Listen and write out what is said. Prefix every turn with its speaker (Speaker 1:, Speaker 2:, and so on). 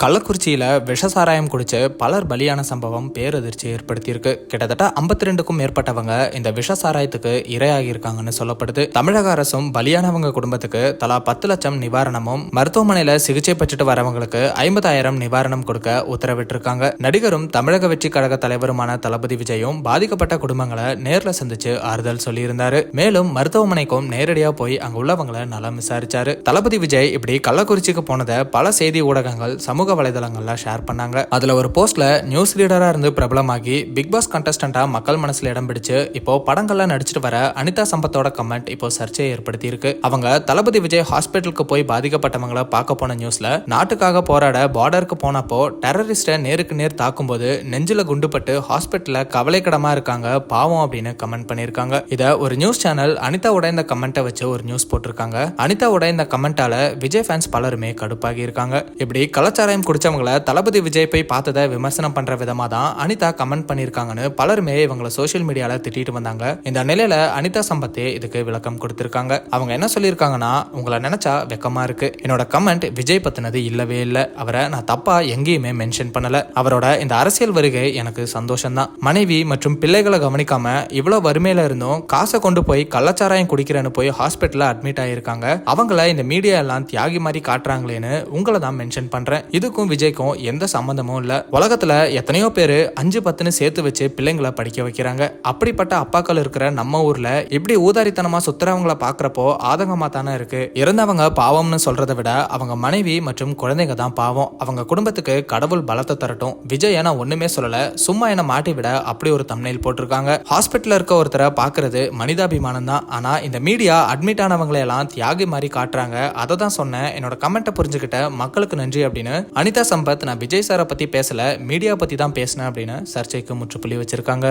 Speaker 1: கள்ளக்குறிச்சியில விஷசாராயம் குடிச்சு பலர் பலியான சம்பவம் பேரதிர்ச்சி ஏற்படுத்தியிருக்கு. கிட்டத்தட்ட 52க்கும் மேற்பட்டவங்க இந்த விஷசாராயத்துக்கு இரையாகி இருக்காங்கன்னு சொல்லப்படுது. தமிழக அரசும் பலியானவங்க குடும்பத்துக்கு தலா 10 லட்சம் நிவாரணமும், மருத்துவமனையில சிகிச்சை பெற்றுட்டு வரவங்களுக்கு 50,000 நிவாரணம் கொடுக்க உத்தரவிட்டிருக்காங்க. நடிகரும் தமிழக வெற்றி கழக தலைவருமான தளபதி விஜயும் பாதிக்கப்பட்ட குடும்பங்களை நேர்ல சந்திச்சு ஆறுதல் சொல்லியிருந்தாரு. மேலும் மருத்துவமனைக்கும் நேரடியா போய் அங்க உள்ளவங்களை நலம் விசாரிச்சாரு. தளபதி விஜய் இப்படி கள்ளக்குறிச்சிக்கு போனதை பல செய்தி ஊடகங்கள் சமூக வலைதளங்கள்ல ஷேர் பண்ணாங்க. அதுல ஒரு போஸ்ட்ல நியூஸ் ரீடரா இருந்து பிரபலமாகி பிக் பாஸ் கண்டஸ்டன்டா மக்கள் மனசுல இடம் பிடிச்சு இப்போ படங்கள்ல நடிச்சிட்டு வர அனிதா சம்பத்தோட கமெண்ட் இப்போ சர்ச்சையை ஏற்படுத்தி இருக்கு. அவங்க தளபதி விஜய் ஹாஸ்பிட்டலுக்கு போய் பாதிக்கப்பட்டவங்களை பார்க்க போன நியூஸ்ல நாட்டுக்காக போராட பார்டருக்கு போனப்போ டெரரிஸ்ட நேருக்கு நேர் தாக்கும்போது நெஞ்சில குண்டுபட்டு ஹாஸ்பிட்டல்ல கவலைக்கிடமா இருக்காங்க பாவம் அப்படின்னு கமெண்ட் பண்ணிருக்காங்க. இத ஒரு நியூஸ் சேனல் அனிதாவோட இந்த கமெண்ட்டை வச்சு ஒரு நியூஸ் போட்டிருக்காங்க. அனிதாவோட இந்த கமெண்டால விஜய் ஃபேன்ஸ் பலருமே கடுப்பாகி இருக்காங்க. இப்படி கலாச்சாரம் குடிச்சவங்களை தளபதி விஜய் போய் பார்த்ததை விமர்சனம் பண்ற விதமா தான் அனிதா கமெண்ட் பண்ணிருக்காங்கன்னு பலருமே இவங்களை சோசியல் மீடியால திட்டிட்டு வந்தாங்க. இந்த நிலையில அனிதா சம்பத்தே இதுக்கு விளக்கம் கொடுத்திருக்காங்க. அவங்க என்ன சொல்லியிருக்காங்கன்னா, உங்களை நினைச்சா வெக்கமா இருக்கு. என்னோட கமெண்ட் விஜய் பத்தினது இல்லவே இல்லை. அவரை நான் தப்பா எங்கேயுமே மென்ஷன் பண்ணல. அவரோட இந்த அரசியல் வருகை எனக்கு சந்தோஷம் தான். மனைவி மற்றும் பிள்ளைகளை கவனிக்காம இவ்வளவு வறுமையில இருந்தும் காசை கொண்டு போய் கள்ளச்சாராயம் குடிக்கிறேன்னு போய் ஹாஸ்பிட்டல்ல அட்மிட் ஆயிருக்காங்க. அவங்கள இந்த மீடியா எல்லாம் தியாகி மாதிரி காட்டுறாங்களேன்னு உங்களை தான் மென்ஷன் பண்றேன். இதுக்கும் விஜய்க்கும் எந்த சம்பந்தமும் இல்ல. உலகத்துல எத்தனையோ பேரு 5-10 சேர்த்து வச்சு பிள்ளைங்களை படிக்க வைக்கிறாங்க. அப்படிப்பட்ட அப்பாக்கள் இருக்கிற நம்ம ஊர்ல இப்படி ஊதாரித்தனமா சுத்துறவங்களை பாக்குறப்போ ஆதங்கமா தானே இருக்கு. இறந்தவங்க பாவம்னு சொல்றதை விட அவங்க மனைவி மற்றும் குழந்தைங்க தான் பாவம். அவங்க குடும்பத்துக்கு கடவுள் பலத்தை தரட்டும். விஜய் நான் ஒண்ணுமே சொல்லல, சும்மா என்ன மாட்டி விட அப்படி ஒரு தம்ப்நெயில் போட்டிருக்காங்க. ஹாஸ்பிட்டல்ல இருக்க ஒருத்தரை பாக்குறது மனிதாபிமானம் தான். ஆனா இந்த மீடியா அட்மிட் ஆனவங்களை எல்லாம் தியாகி மாதிரி காட்டுறாங்க. அதை தான் சொன்னேன். என்னோட கமெண்ட்டை புரிஞ்சுக்கிட்ட மக்களுக்கு நன்றி அப்படின்னு அனிதா சம்பத் நான் விஜய் சாரை பத்தி பேசல, மீடியா பத்தி தான் பேசினேன் அப்படின்னு சர்ச்சைக்கு முற்றுப்புள்ளி வச்சிருக்காங்க.